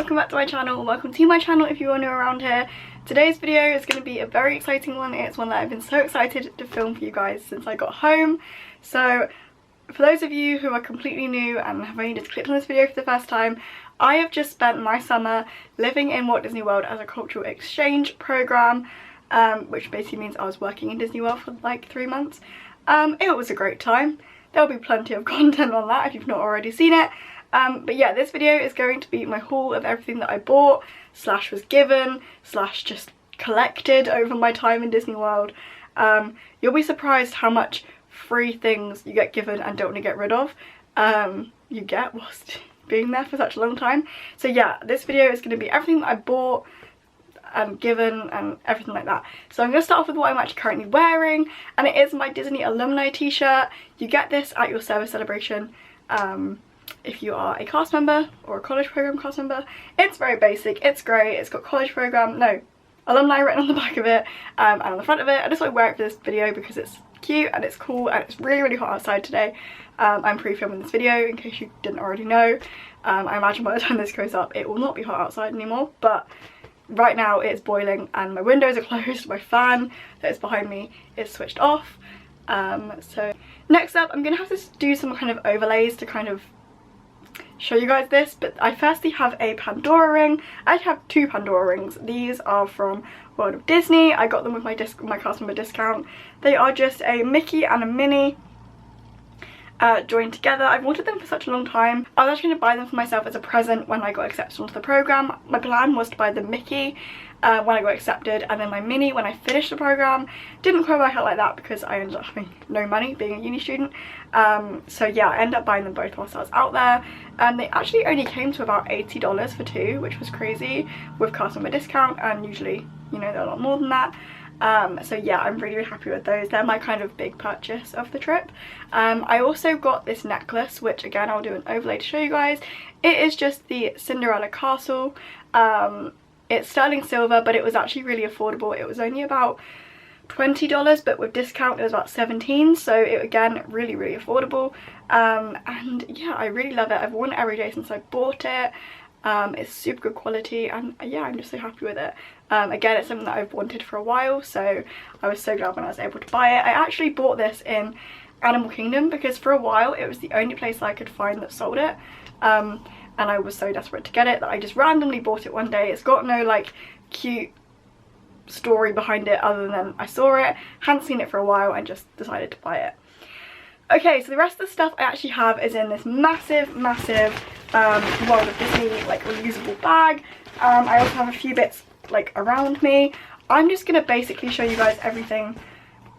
welcome back to my channel. Welcome to my channel if you are new around here. Today's video is going to be a very exciting one. It's one that I've been so excited to film for you guys since I got home. So for those of you who are completely new and have only just clicked on this video for the first time, I have just spent my summer living in Walt Disney World as a cultural exchange program, which basically means I was working in Disney World for like 3 months. It was a great time. There'll be plenty of content on that if you've not already seen it. But yeah, this video is going to be my haul of everything that I bought, slash was given, slash just collected over my time in Disney World. You'll be surprised how much free things you get given and don't want to get rid of, you get whilst being there for such a long time. So yeah, this video is going to be everything that I bought and given and everything like that. So I'm going to start off with what I'm actually currently wearing, and it is my Disney alumni t-shirt. You get this at your service celebration if you are a cast member or a college program cast member. It's very basic, it's great, it's got college program, no, alumni written on the back of it and on the front of it. I just like wear it for this video because it's cute and it's cool and it's really hot outside today. I'm pre-filming this video in case you didn't already know. I imagine by the time this goes up it will not be hot outside anymore, but right now it's boiling and my windows are closed, my fan that is behind me is switched off. So next up I'm gonna have to do some kind of overlays to kind of show you guys this, but I firstly have a Pandora ring. I have 2 Pandora rings. These are from World of Disney. I got them with my cast member discount. They are just a Mickey and a Minnie joined together. I've wanted them for such a long time. I was actually going to buy them for myself as a present when I got accepted onto the program. My plan was to buy the Mickey when I got accepted, and then my Minnie when I finished the program. Didn't quite work out like that because I ended up having no money being a uni student. So yeah, I ended up buying them both whilst I was out there, and they actually only came to about $80 for 2, which was crazy with cast member discount, and usually, you know, they're a lot more than that. So yeah, I'm really happy with those. They're my kind of big purchase of the trip. I also got this necklace, which again I'll do an overlay to show you guys. It is just the Cinderella Castle. It's sterling silver, but it was actually really affordable. It was only about $20, but with discount it was about 17, so it again really affordable. And yeah, I really love it. I've worn it every day since I bought it. It's super good quality, and yeah, I'm just so happy with it. Again, it's something that I've wanted for a while, so I was so glad when I was able to buy it. I actually bought this in Animal Kingdom because for a while it was the only place I could find that sold it, and I was so desperate to get it that I just randomly bought it one day. It's got no like cute story behind it other than I saw it, hadn't seen it for a while, and just decided to buy it. Okay, so the rest of the stuff I actually have is in this massive World of Disney like reusable bag. I also have a few bits like around me. I'm just gonna basically show you guys everything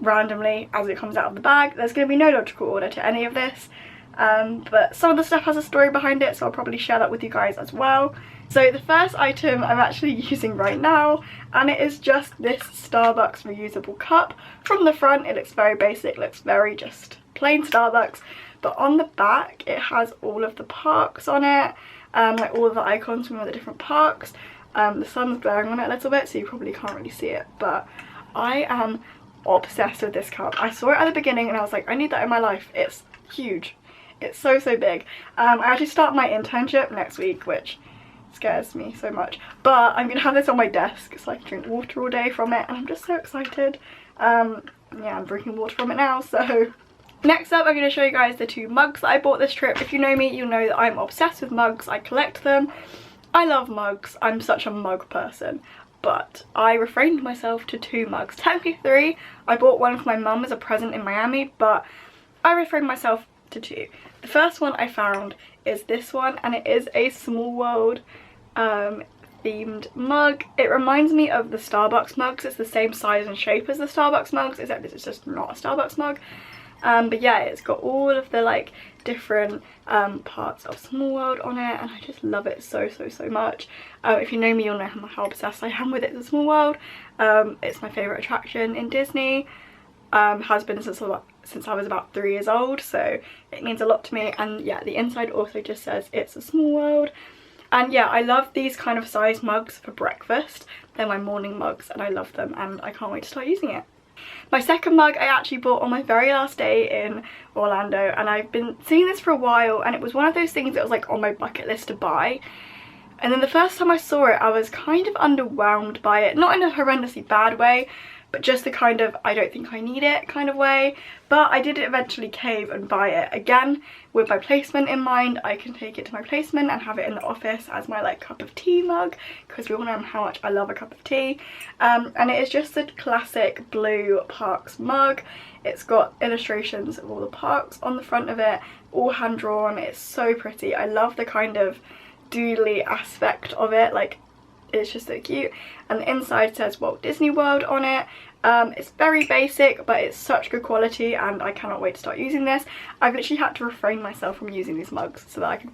randomly as it comes out of the bag. There's gonna be no logical order to any of this, but some of the stuff has a story behind it, so I'll probably share that with you guys as well. So the first item I'm actually using right now, and it is just this Starbucks reusable cup. From the front it looks very basic, looks very just plain Starbucks, but on the back it has all of the parks on it, like all of the icons from all the different parks. The sun's glaring on it a little bit, so you probably can't really see it, but I am obsessed with this cup. I saw it at the beginning and I was like, I need that in my life. It's huge. It's so big. I actually start my internship next week, which scares me so much, but I'm gonna have this on my desk so I can drink water all day from it, and I'm just so excited. Yeah, I'm drinking water from it now. So next up I'm going to show you guys the 2 mugs that I bought this trip. If you know me, you'll know that I'm obsessed with mugs. I collect them. I love mugs. I'm such a mug person, but I refrained myself to 2 mugs. Technically 3. I bought one for my mum as a present in Miami, but I refrained myself to 2. The first one I found is this one, and it is a Small World themed mug. It reminds me of the Starbucks mugs. It's the same size and shape as the Starbucks mugs, except it's just not a Starbucks mug. But yeah, it's got all of the like different parts of Small World on it, and I just love it so much. If you know me, you'll know how obsessed I am with it, the Small World. It's my favourite attraction in Disney. Has been since I was about 3 years old, so it means a lot to me. And yeah, the inside also just says it's a Small World. And yeah, I love these kind of size mugs for breakfast. They're my morning mugs and I love them, and I can't wait to start using it. My second mug I actually bought on my very last day in Orlando, and I've been seeing this for a while, and it was one of those things that was like on my bucket list to buy. And then the first time I saw it, I was kind of underwhelmed by it, not in a horrendously bad way, but just the kind of I don't think I need it kind of way. But I did eventually cave and buy it. Again, with my placement in mind, I can take it to my placement and have it in the office as my like cup of tea mug, because we all know how much I love a cup of tea. And it is just a classic blue Parks mug. It's got illustrations of all the parks on the front of it, all hand drawn. It's so pretty. I love the kind of doodly aspect of it, like it's just so cute. And the inside says Walt Disney World on it. It's very basic, but it's such good quality and I cannot wait to start using this. I've literally had to refrain myself from using these mugs so that I can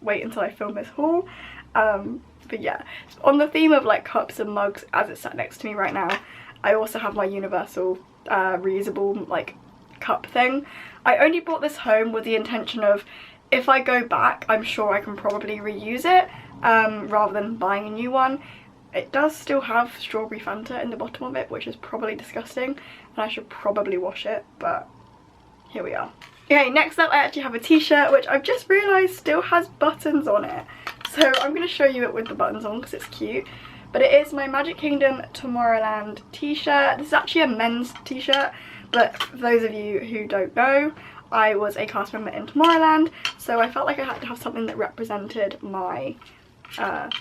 wait until I film this haul. But yeah, on the theme of like cups and mugs, as it's sat next to me right now, I also have my universal reusable like cup thing. I only brought this home with the intention of, if I go back, I'm sure I can probably reuse it rather than buying a new one. It does still have strawberry Fanta in the bottom of it, which is probably disgusting, and I should probably wash it, but here we are. Okay, next up I actually have a t-shirt, which I've just realised still has buttons on it. So I'm going to show you it with the buttons on because it's cute. But it is my Magic Kingdom Tomorrowland t-shirt. This is actually a men's t-shirt, but for those of you who don't know, I was a cast member in Tomorrowland, so I felt like I had to have something that represented my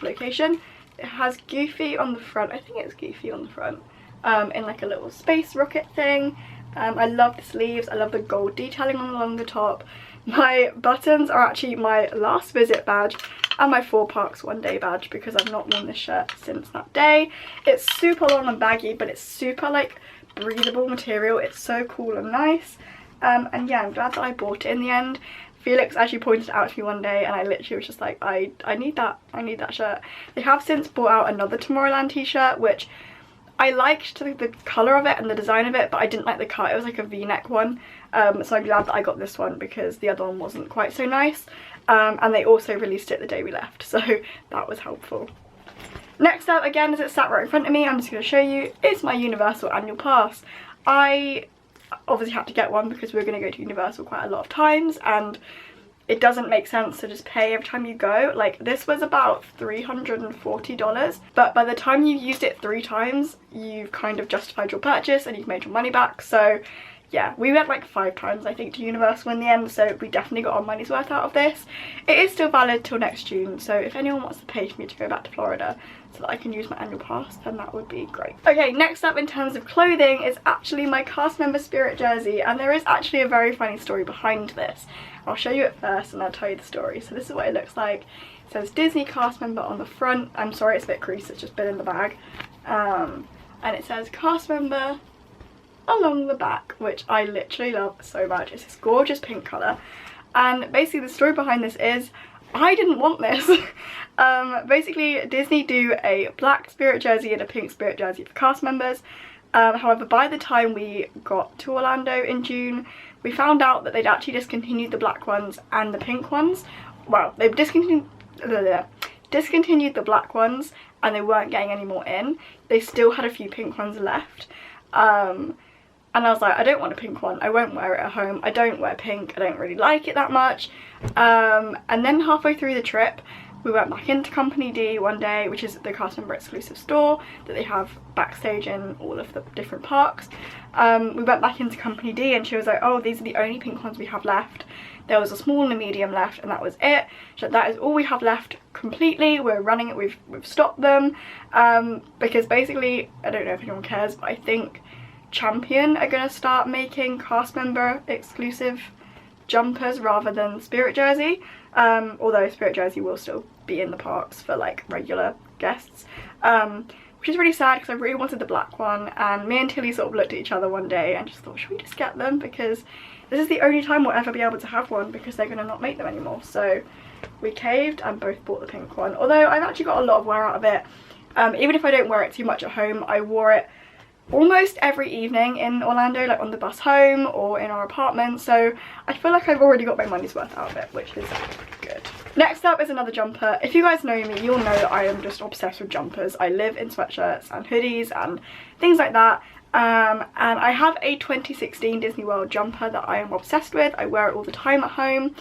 location. It has Goofy on the front, I think it's Goofy on the front, in like a little space rocket thing. I love the sleeves, I love the gold detailing along the top. My buttons are actually my last visit badge and my 4 Parks One Day badge, because I've not worn this shirt since that day. It's super long and baggy, but it's super like breathable material. It's so cool and nice. And yeah, I'm glad that I bought it in the end. Felix actually pointed it out to me one day and I literally was just like, I need that shirt. They have since brought out another Tomorrowland t-shirt, which I liked the colour of it and the design of it, but I didn't like the cut. It was like a v-neck one, so I'm glad that I got this one because the other one wasn't quite so nice. And they also released it the day we left, so that was helpful. Next up, again, as it sat right in front of me, I'm just going to show you, is my Universal annual pass. I obviously had to get one because we're going to go to Universal quite a lot of times, and it doesn't make sense to just pay every time you go. Like, this was about $340, but by the time you've used it 3 times, you've kind of justified your purchase and you've made your money back. So yeah, we went like 5 times I think to Universal in the end, so we definitely got our money's worth out of this. It is still valid till next June, so if anyone wants to pay for me to go back to Florida so that I can use my annual pass, then that would be great. Okay, next up in terms of clothing is actually my cast member spirit jersey, and there is actually a very funny story behind this. I'll show you it first and I'll tell you the story. So this is what it looks like. It says Disney cast member on the front. I'm sorry it's a bit creased, it's just been in the bag. And it says cast member along the back, which I literally love so much. It's this gorgeous pink colour, and basically the story behind this is I didn't want this. Basically Disney do a black spirit jersey and a pink spirit jersey for cast members. However, by the time we got to Orlando in June, we found out that they'd actually discontinued the black ones and the pink ones. Well, they've discontinued the black ones and they weren't getting any more in. They still had a few pink ones left. And I was like, I don't want a pink one, I won't wear it at home, I don't wear pink, I don't really like it that much. And then halfway through the trip, we went back into Company D one day, which is the cast member exclusive store that they have backstage in all of the different parks. We went back into Company D and she was like, oh, these are the only pink ones we have left. There was a small and a medium left and that was it. So that is all we have left completely. We're running it, we've stopped them. Because basically, I don't know if anyone cares, but I think Champion are going to start making cast member exclusive jumpers rather than spirit jersey, although spirit jersey will still be in the parks for like regular guests, which is really sad because I really wanted the black one, and me and Tilly sort of looked at each other one day and just thought, should we just get them, because this is the only time we'll ever be able to have one because they're going to not make them anymore. So we caved and both bought the pink one, although I've actually got a lot of wear out of it. Even if I don't wear it too much at home, I wore it almost every evening in Orlando, like on the bus home or in our apartment, so I feel like I've already got my money's worth out of it, which is good. Next up is another jumper. If you guys know me, you'll know that I am just obsessed with jumpers. I live in sweatshirts and hoodies and things like that, and I have a 2016 Disney World jumper that I am obsessed with. I wear it all the time at home.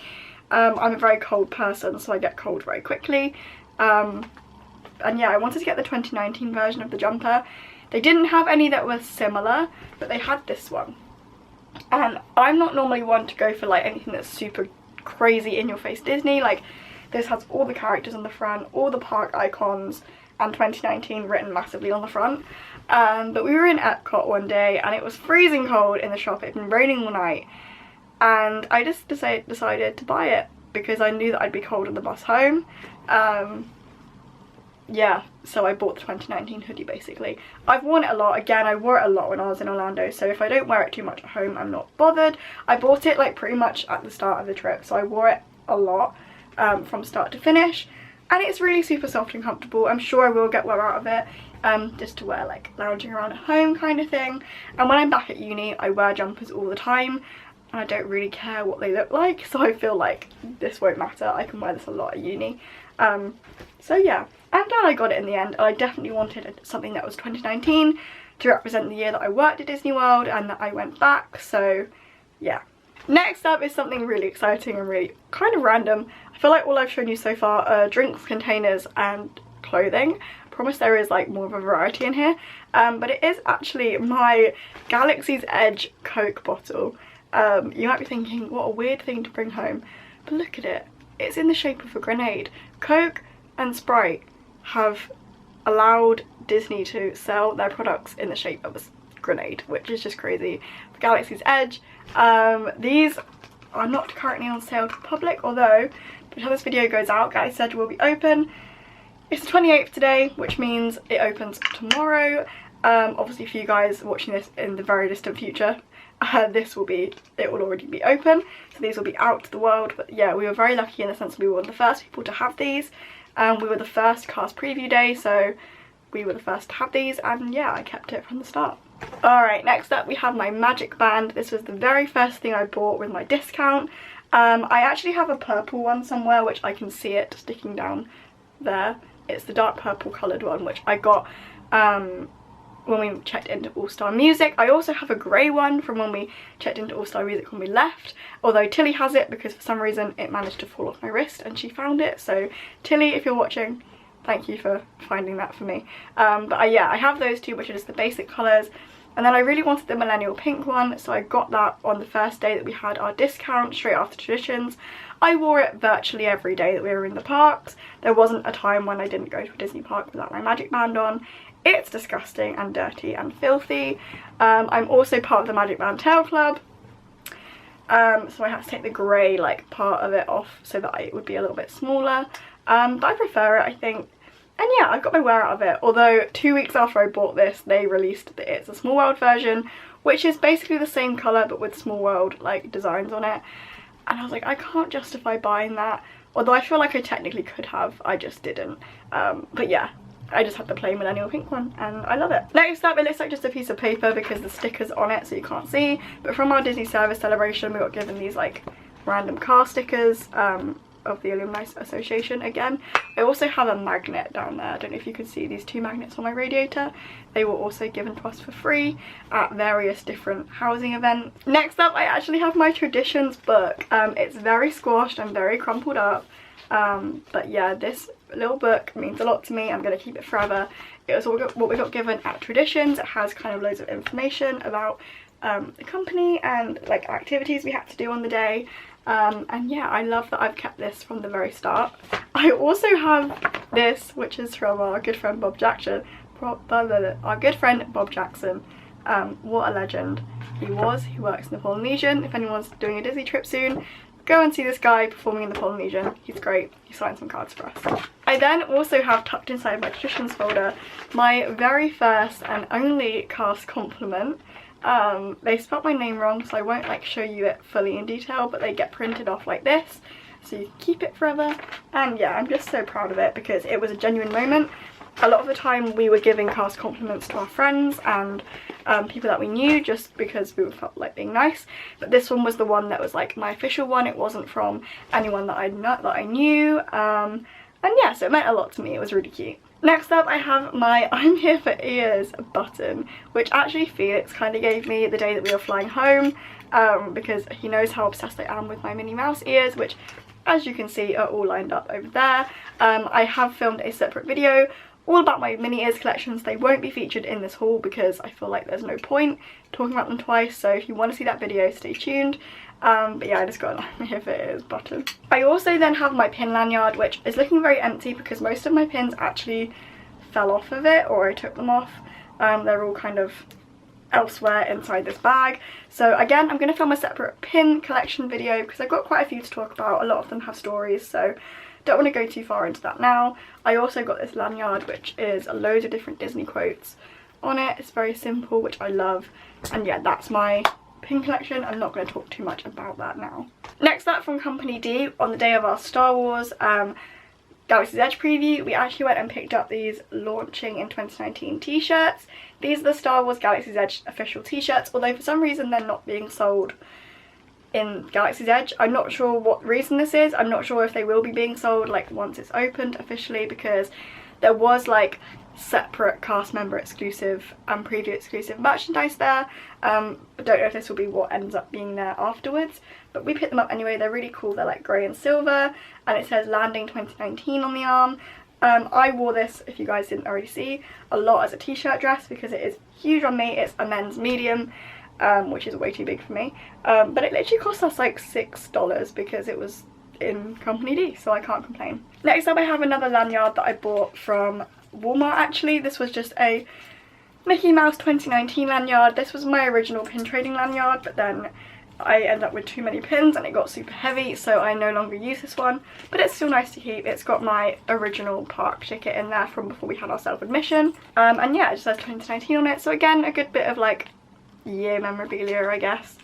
I'm a very cold person, so I get cold very quickly. And yeah, I wanted to get the 2019 version of the jumper. They didn't have any that were similar, but they had this one. And I'm not normally one to go for like anything that's super crazy in your face Disney. Like, this has all the characters on the front, all the park icons, and 2019 written massively on the front. But we were in Epcot one day and it was freezing cold in the shop. It had been raining all night, and I just decided to buy it because I knew that I'd be cold on the bus home. Yeah, so I bought the 2019 hoodie basically. I've worn it a lot. Again, I wore it a lot when I was in Orlando, so if I don't wear it too much at home, I'm not bothered. I bought it like pretty much at the start of the trip, so I wore it a lot from start to finish, and it's really super soft and comfortable. I'm sure I will get wear out of it, just to wear like lounging around at home kind of thing. And when I'm back at uni, I wear jumpers all the time, and I don't really care what they look like, so I feel like this won't matter. I can wear this a lot at uni. So yeah, I'm glad I got it in the end. I definitely wanted something that was 2019 to represent the year that I worked at Disney World and that I went back, so yeah. Next up is something really exciting and really kind of random. I feel like all I've shown you so far are drinks, containers and clothing. I promise there is like more of a variety in here, but it is actually my Galaxy's Edge Coke bottle. You might be thinking, what a weird thing to bring home, but look at it. It's in the shape of a grenade. Coke and Sprite have allowed Disney to sell their products in the shape of a grenade, which is just crazy. For Galaxy's Edge, these are not currently on sale to the public, although by the time this video goes out, Galaxy's Edge will be open. It's the 28th today, which means it opens tomorrow. Obviously for you guys watching this in the very distant future, it will already be open, so these will be out to the world. But yeah, we were very lucky in the sense we were one of the first people to have these. We were the first cast preview day, so we were the first to have these, and yeah, I kept it from the start. Alright, next up we have my magic band. This was the very first thing I bought with my discount. I actually have a purple one somewhere, which I can see it sticking down there. It's the dark purple coloured one, which I got when we checked into All Star Music. I also have a grey one from when we checked into All Star Music when we left, although Tilly has it because for some reason it managed to fall off my wrist and she found it. So Tilly, if you're watching, thank you for finding that for me. But yeah, I have those two, which are just the basic colours. And then I really wanted the millennial pink one, so I got that on the first day that we had our discount, straight after Traditions. I wore it virtually every day that we were in the parks. There wasn't a time when I didn't go to a Disney park without my magic band on. It's disgusting and dirty and filthy. I'm also part of the Magic Band Tail Club, so I had to take the grey like part of it off so that it would be a little bit smaller. But I prefer it, I think. And yeah, I got my wear out of it, although 2 weeks after I bought this, they released the It's a Small World version, which is basically the same colour but with Small World like designs on it. And I was like, I can't justify buying that, although I feel like I technically could have, I just didn't. But yeah, I just had the plain millennial pink one and I love it. Next up, it looks like just a piece of paper because the sticker's on it so you can't see, but from our Disney Service celebration we got given these like random car stickers of the Alumni Association again. I also have a magnet down there. I don't know if you can see these two magnets on my radiator. They were also given to us for free at various different housing events. Next up, I actually have my Traditions book. It's very squashed and very crumpled up. But yeah, this little book means a lot to me. I'm going to keep it forever. It was what we got given at Traditions. It has kind of loads of information about the company and like activities we had to do on the day. And yeah, I love that I've kept this from the very start. I also have this, which is from our good friend Bob Jackson. What a legend he was. He works in the Polynesian. If anyone's doing a Disney trip soon, go and see this guy performing in the Polynesian. He's great. He signed some cards for us. I then also have tucked inside my Traditions folder my very first and only cast compliment. They spelled my name wrong, so I won't like show you it fully in detail, but they get printed off like this so you can keep it forever. And yeah, I'm just so proud of it because it was a genuine moment. A lot of the time we were giving cast compliments to our friends and people that we knew just because we felt like being nice, but this one was the one that was like my official one. It wasn't from anyone that I knew, and yeah, so it meant a lot to me. It was really cute. Next up, I have my I'm Here for Ears button, which actually Felix kind of gave me the day that we were flying home, because he knows how obsessed I am with my Minnie Mouse ears, which as you can see, are all lined up over there. I have filmed a separate video all about my mini ears collections. They won't be featured in this haul because I feel like there's no point talking about them twice, so if you want to see that video, stay tuned. But yeah, I just got a if it is button. I also then have my pin lanyard, which is looking very empty because most of my pins actually fell off of it, or I took them off. They're all kind of elsewhere inside this bag. So again, I'm going to film a separate pin collection video because I've got quite a few to talk about. A lot of them have stories, so don't want to go too far into that now. I also got this lanyard, which is a load of different Disney quotes on it. It's very simple, which I love. And yeah, that's my pin collection. I'm not going to talk too much about that now. Next up, from Company D, on the day of our Star Wars Galaxy's Edge preview, we actually went and picked up these launching in 2019 t-shirts. These are the Star Wars Galaxy's Edge official t-shirts, although for some reason they're not being sold in Galaxy's Edge. I'm not sure what reason this is. I'm not sure if they will be being sold like once it's opened officially, because there was like separate cast member exclusive and preview exclusive merchandise there. I don't know if this will be what ends up being there afterwards, but we picked them up anyway. They're really cool. They're like grey and silver, and it says Landing 2019 on the arm. I wore this, if you guys didn't already see, a lot as a t-shirt dress because it is huge on me. It's a men's medium, which is way too big for me, but it literally cost us like $6 because it was in Company D, so I can't complain. Next up, I have another lanyard that I bought from Walmart. Actually, this was just a Mickey Mouse 2019 lanyard. This was my original pin trading lanyard, but then I ended up with too many pins and it got super heavy, so I no longer use this one, but it's still nice to keep. It's got my original park ticket in there from before we had our self-admission, and yeah, it just says 2019 on it, so again, a good bit of like year memorabilia, I guess.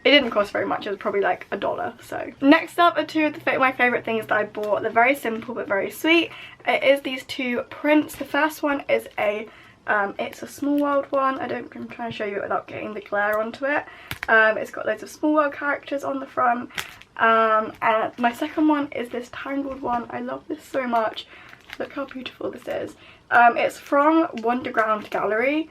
It didn't cost very much. It was probably like $1. So next up are two of my favourite things that I bought. They're very simple but very sweet. It is these two prints. The first one is a it's a Small World one. I'm trying to show you it without getting the glare onto it. It's got loads of Small World characters on the front, and my second one is this Tangled one. I love this so much. Look how beautiful this is. It's from Wonderground Gallery.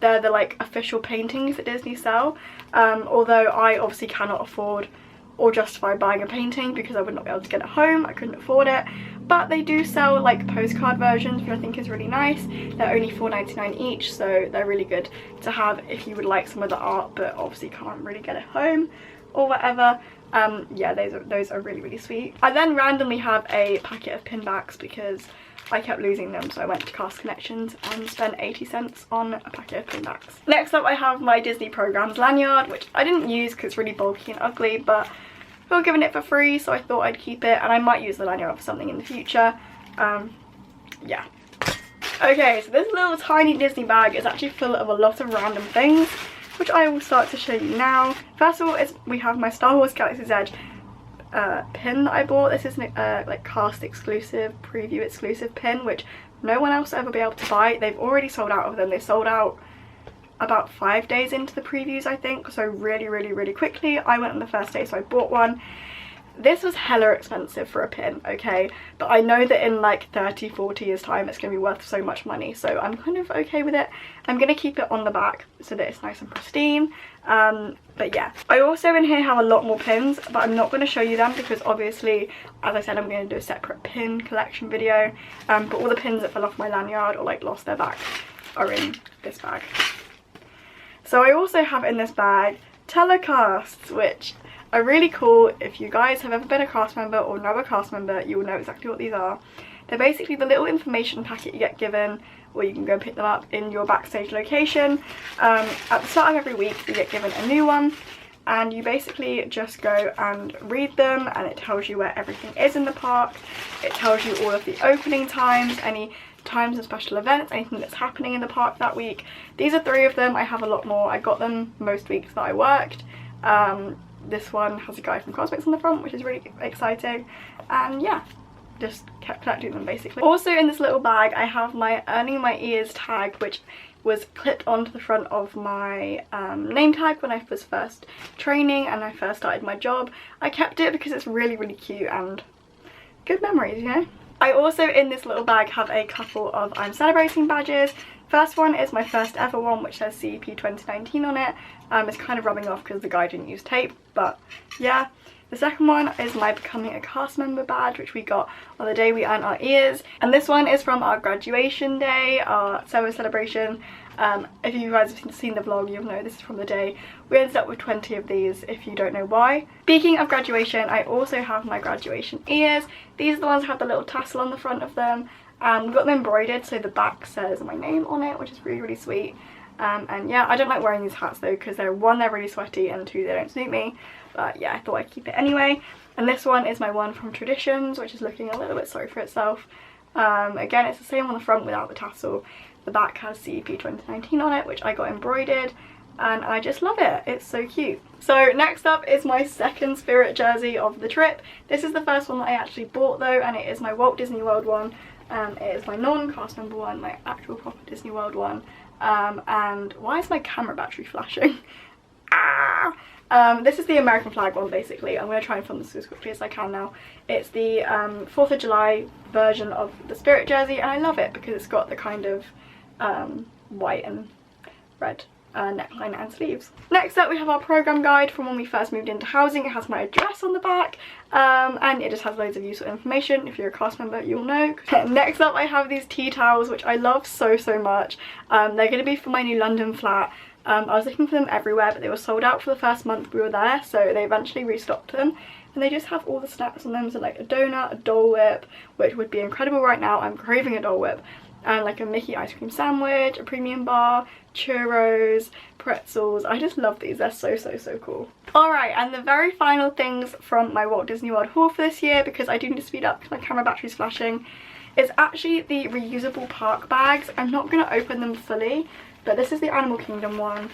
They're the like official paintings that Disney sell, although I obviously cannot afford or justify buying a painting because I would not be able to get it home. I couldn't afford it, but they do sell like postcard versions, which I think is really nice. They're only $4.99 each, so they're really good to have if you would like some of the art but obviously can't really get it home or whatever. Yeah, those are really, really sweet. I then randomly have a packet of pin backs because I kept losing them, so I went to Cast Connections and spent 80 cents on a packet of pin backs. Next up, I have my Disney Programs lanyard, which I didn't use because it's really bulky and ugly, but we were given it for free, so I thought I'd keep it, and I might use the lanyard for something in the future. Yeah. Okay, so this little tiny Disney bag is actually full of a lot of random things, which I will start to show you now. First of all, we have my Star Wars Galaxy's Edge pin that I bought. This is like cast exclusive, preview exclusive pin, which no one else will ever be able to buy. They've already sold out of them. They sold out about 5 days into the previews, I think, so really quickly. I went on the first day, so I bought one. This was hella expensive for a pin, okay, but I know that in like 30-40 years time it's going to be worth so much money, so I'm kind of okay with it. I'm going to keep it on the back so that it's nice and pristine. But yeah, I also in here have a lot more pins, but I'm not going to show you them because obviously, as I said, I'm going to do a separate pin collection video, but all the pins that fell off my lanyard or like lost their back are in this bag. So I also have in this bag telecasts, which are really cool. If you guys have ever been a cast member or know a cast member, you will know exactly what these are. They're basically the little information packet you get given, or you can go pick them up in your backstage location. At the start of every week you get given a new one, and you basically just go and read them, and it tells you where everything is in the park. It tells you all of the opening times, any times and special events, anything that's happening in the park that week. These are 3 of them. I have a lot more. I got them most weeks that I worked. This one has a guy from Cosmetics on the front, which is really exciting, and yeah, just kept collecting them basically. Also in this little bag I have my Earning My Ears tag, which was clipped onto the front of my name tag when I was first training and I first started my job. I kept it because it's really cute and good memories, you know. I also in this little bag have a couple of I'm Celebrating badges. First one is my first ever one, which says CEP 2019 on it. It's kind of rubbing off because the guy didn't use tape, but yeah. The second one is my Becoming a Cast Member badge, which we got on the day we earned our ears. And this one is from our graduation day, our summer celebration. If you guys have seen the vlog, you'll know this is from the day. We ended up with 20 of these, if you don't know why. Speaking of graduation, I also have my graduation ears. These are the ones that have the little tassel on the front of them. We got them embroidered, so the back says my name on it, which is really, really sweet. And yeah, I don't like wearing these hats though, because they're really sweaty, and 2, they don't suit me. But yeah, I thought I'd keep it anyway. And this one is my one from Traditions, which is looking a little bit sorry for itself. Again, it's the same on the front without the tassel. The back has CEP 2019 on it, which I got embroidered, and I just love it. It's so cute. So next up is my second Spirit jersey of the trip. This is the first one that I actually bought though, and it is my Walt Disney World one. It is my non-cast member one, my actual proper Disney World one. And why is my camera battery flashing? This is the American flag one basically. I'm going to try and film this as quickly as I can now. It's the 4th of July version of the Spirit jersey, and I love it because it's got the kind of white and red neckline and sleeves. Next up, we have our program guide from when we first moved into housing. It has my address on the back, and it just has loads of useful information. If you're a cast member, you'll know. Next up, I have these tea towels, which I love so much. They're going to be for my new London flat. I was looking for them everywhere, but they were sold out for the first month we were there, so they eventually restocked them. And they just have all the snacks on them, so like a donut, a Dole Whip, which would be incredible right now. I'm craving a Dole Whip. And like a Mickey ice cream sandwich, a premium bar, churros, pretzels. I just love these. They're so cool. Alright, and the very final things from my Walt Disney World haul for this year, because I do need to speed up because my camera battery's flashing, is actually the reusable park bags. I'm not going to open them fully, but this is the Animal Kingdom one,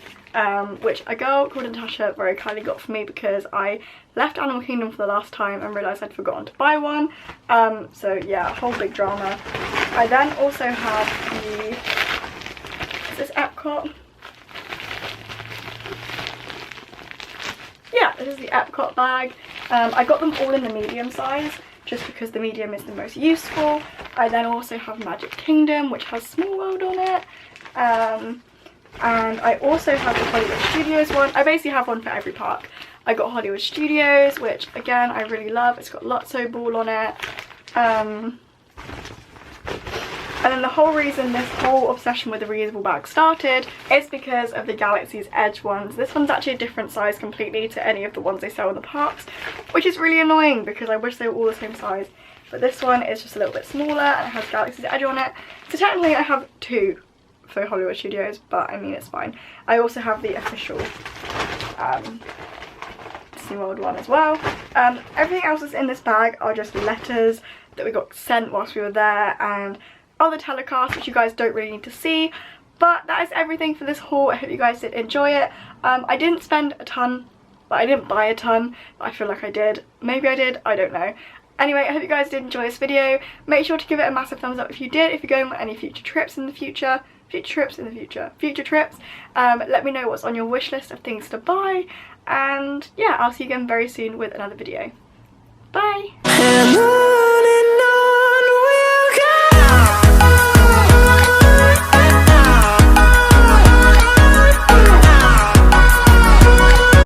which a girl called Natasha very kindly got for me because I left Animal Kingdom for the last time and realised I'd forgotten to buy one. So yeah, a whole big drama. I then also have the, is this Epcot? Yeah, this is the Epcot bag. I got them all in the medium size, just because the medium is the most useful. I then also have Magic Kingdom, which has Small World on it. And I also have the Hollywood Studios one. I basically have one for every park. I got Hollywood Studios, which again I really love. It's got Lotso Ball on it. And then the whole reason this whole obsession with the reusable bag started is because of the Galaxy's Edge ones. This one's actually a different size completely to any of the ones they sell in the parks, which is really annoying because I wish they were all the same size. But this one is just a little bit smaller and it has Galaxy's Edge on it. So technically I have 2 for Hollywood Studios, but I mean it's fine. I also have the official Disney World one as well. Everything else that's in this bag are just letters that we got sent whilst we were there and other telecasts which you guys don't really need to see. But that is everything for this haul. I hope you guys did enjoy it. I didn't spend a ton, but I didn't buy a ton, but I feel like I did. Maybe I did, I don't know. Anyway, I hope you guys did enjoy this video. Make sure to give it a massive thumbs up if you did, if you're going on any future trips in the future. Future trips. Let me know what's on your wish list of things to buy. And yeah, I'll see you again very soon with another video. Bye!